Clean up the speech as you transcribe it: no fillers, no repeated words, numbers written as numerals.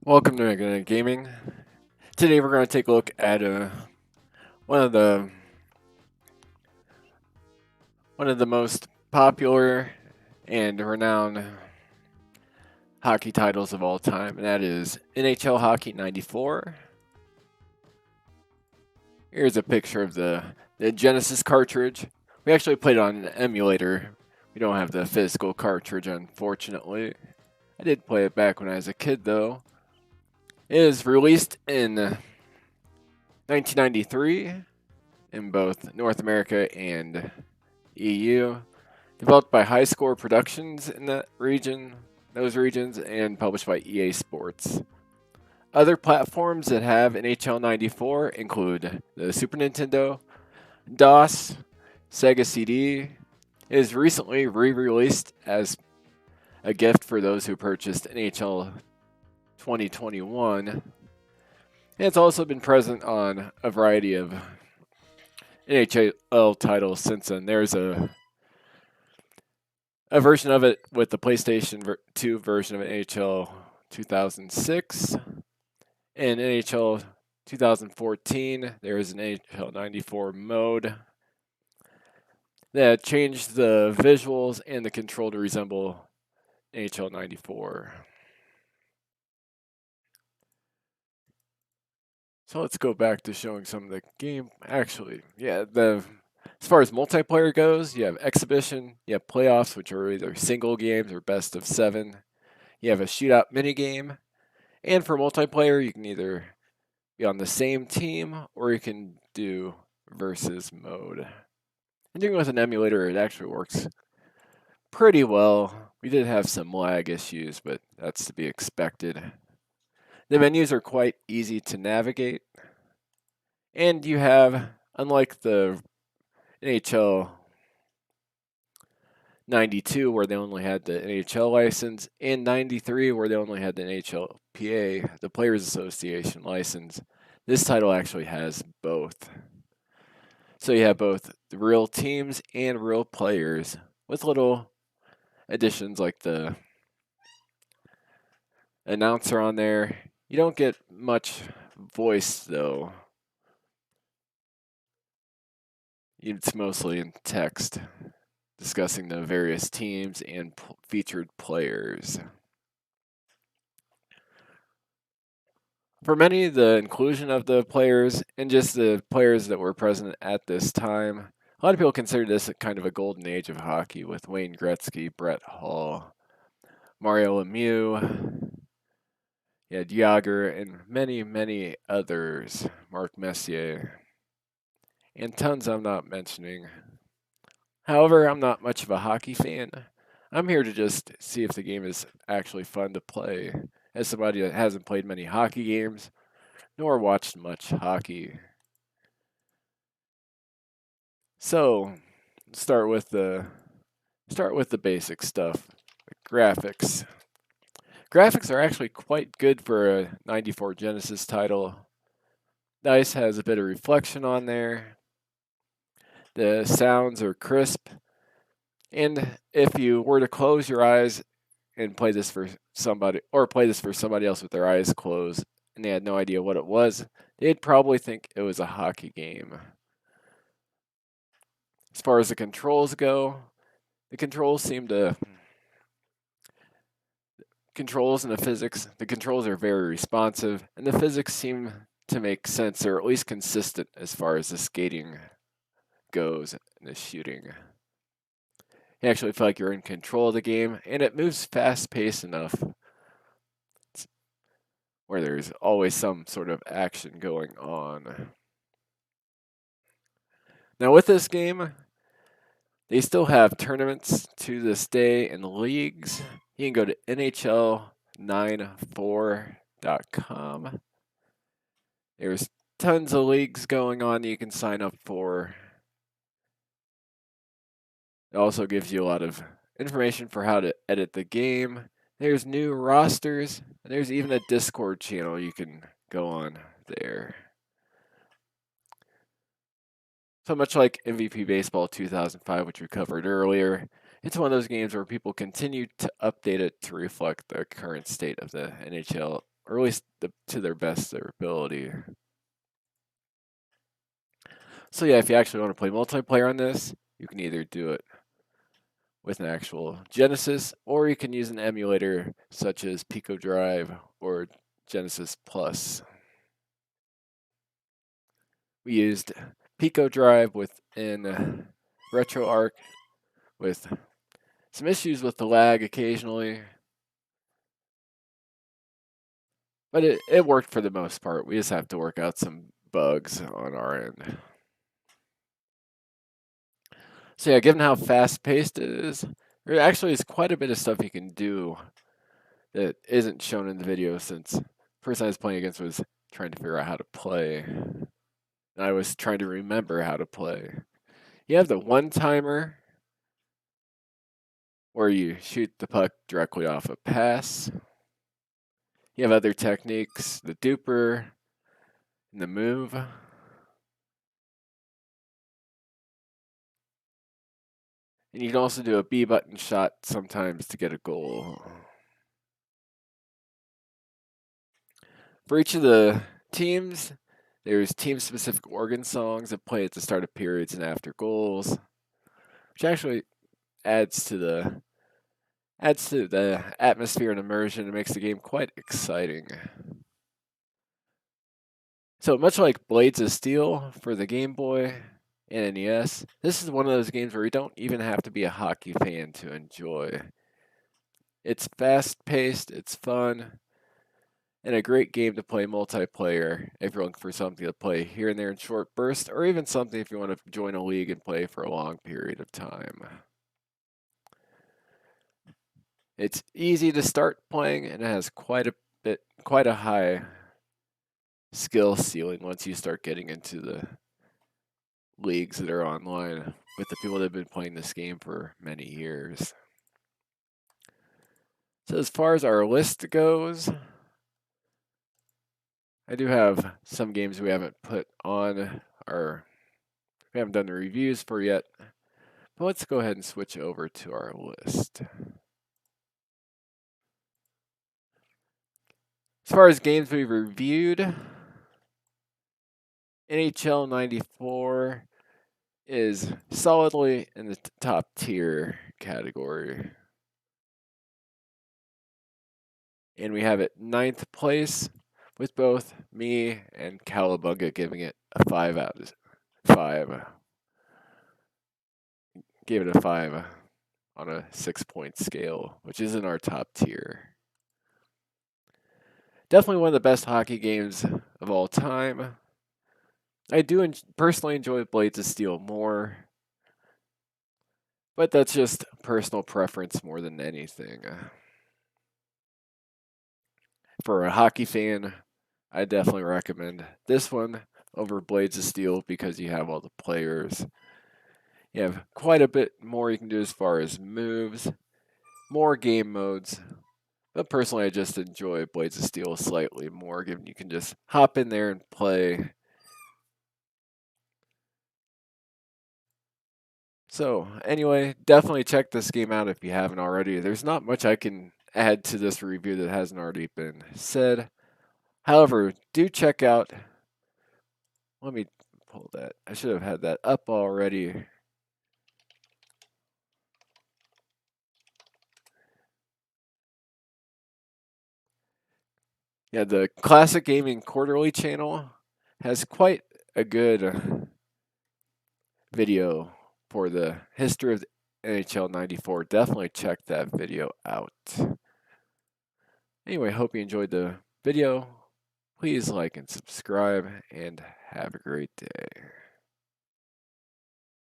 Welcome to Internet Gaming. Today we're going to take a look at one of the one of the most popular and renowned hockey titles of all time, and that is NHL Hockey '94. Here's a picture of the Genesis cartridge. We actually played it on an emulator. We don't have the physical cartridge, unfortunately. I did play it back when I was a kid, though. It was released in 1993 in both North America and EU. Developed by High Score Productions in those regions, and published by EA Sports. Other platforms that have NHL 94 include the Super Nintendo, DOS, Sega CD. It is recently re-released as a gift for those who purchased NHL 2021. And it's also been present on a variety of NHL titles since then. There's a version of it with the PlayStation 2 version of NHL 2006. In NHL 2014, there is an NHL 94 mode that changed the visuals and the control to resemble NHL 94. So let's go back to showing some of the game. Actually, yeah, as far as multiplayer goes, you have exhibition, you have playoffs, which are either single games or best of 7. You have a shootout minigame, and for multiplayer, you can either be on the same team or you can do versus mode. And doing it with an emulator, it actually works pretty well. We did have some lag issues, but that's to be expected. The menus are quite easy to navigate, and you have, unlike the NHL 92 where they only had the NHL license, and 93 where they only had the NHLPA, the Players Association license, this title actually has both. So you have both the real teams and real players with little additions like the announcer on there. You don't get much voice though. It's mostly in text discussing the various teams and featured players. For many, the inclusion of the players and just the players that were present at this time, a lot of people consider this kind of a golden age of hockey with Wayne Gretzky, Brett Hull, Mario Lemieux, yeah, Diager, and many, many others, Mark Messier, and tons I'm not mentioning. However, I'm not much of a hockey fan. I'm here to just see if the game is actually fun to play. As somebody that hasn't played many hockey games, nor watched much hockey. So, start with the basic stuff. Graphics. Graphics are actually quite good for a 94 Genesis title. The ice has a bit of reflection on there. The sounds are crisp. And if you were to close your eyes and play this for somebody else with their eyes closed and they had no idea what it was, they'd probably think it was a hockey game. As far as the controls go, the controls and the physics are very responsive, and the physics seem to make sense, or at least consistent as far as the skating goes and the shooting. You actually feel like you're in control of the game, and it moves fast-paced enough where there's always some sort of action going on. Now with this game, they still have tournaments to this day in leagues. You can go to NHL94.com. There's tons of leagues going on that you can sign up for. It also gives you a lot of information for how to edit the game. There's new rosters, and there's even a Discord channel you can go on there. So much like MVP Baseball 2005, which we covered earlier, it's one of those games where people continue to update it to reflect the current state of the NHL or at least to their best of their ability. So yeah, if you actually want to play multiplayer on this, you can either do it with an actual Genesis, or you can use an emulator such as Pico Drive or Genesis Plus. We used Pico Drive within RetroArch with some issues with the lag occasionally, but it worked for the most part. We just have to work out some bugs on our end. So yeah, given how fast-paced it is, there actually is quite a bit of stuff you can do that isn't shown in the video, since the person I was playing against was trying to figure out how to play. And I was trying to remember how to play. You have the one-timer, where you shoot the puck directly off a pass. You have other techniques, the duper and the move. And you can also do a B button shot sometimes to get a goal. For each of the teams, there's team-specific organ songs that play at the start of periods and after goals, which actually adds to the atmosphere and immersion and makes the game quite exciting. So much like Blades of Steel for the Game Boy and NES, this is one of those games where you don't even have to be a hockey fan to enjoy. It's fast-paced, it's fun, and a great game to play multiplayer if you're looking for something to play here and there in short bursts, or even something if you want to join a league and play for a long period of time. It's easy to start playing, and it has quite a high skill ceiling once you start getting into the leagues that are online with the people that have been playing this game for many years. So as far as our list goes, I do have some games we haven't put on we haven't done the reviews for yet, but let's go ahead and switch over to our list. As far as games we've reviewed, NHL 94 is solidly in the top tier category. And we have it 9th place, with both me and Cowabunga giving it a 5 out of 5. Gave it a 5 on a 6-point scale, which is in our top tier. Definitely one of the best hockey games of all time. I do personally enjoy Blades of Steel more, but that's just personal preference more than anything. For a hockey fan, I definitely recommend this one over Blades of Steel because you have all the players. You have quite a bit more you can do as far as moves, more game modes. But personally, I just enjoy Blades of Steel slightly more, given you can just hop in there and play. So, anyway, definitely check this game out if you haven't already. There's not much I can add to this review that hasn't already been said. However, do check out. Let me pull that. I should have had that up already. Yeah, the Classic Gaming Quarterly channel has quite a good video for the history of the NHL 94. Definitely check that video out. Anyway, hope you enjoyed the video. Please like and subscribe, and have a great day.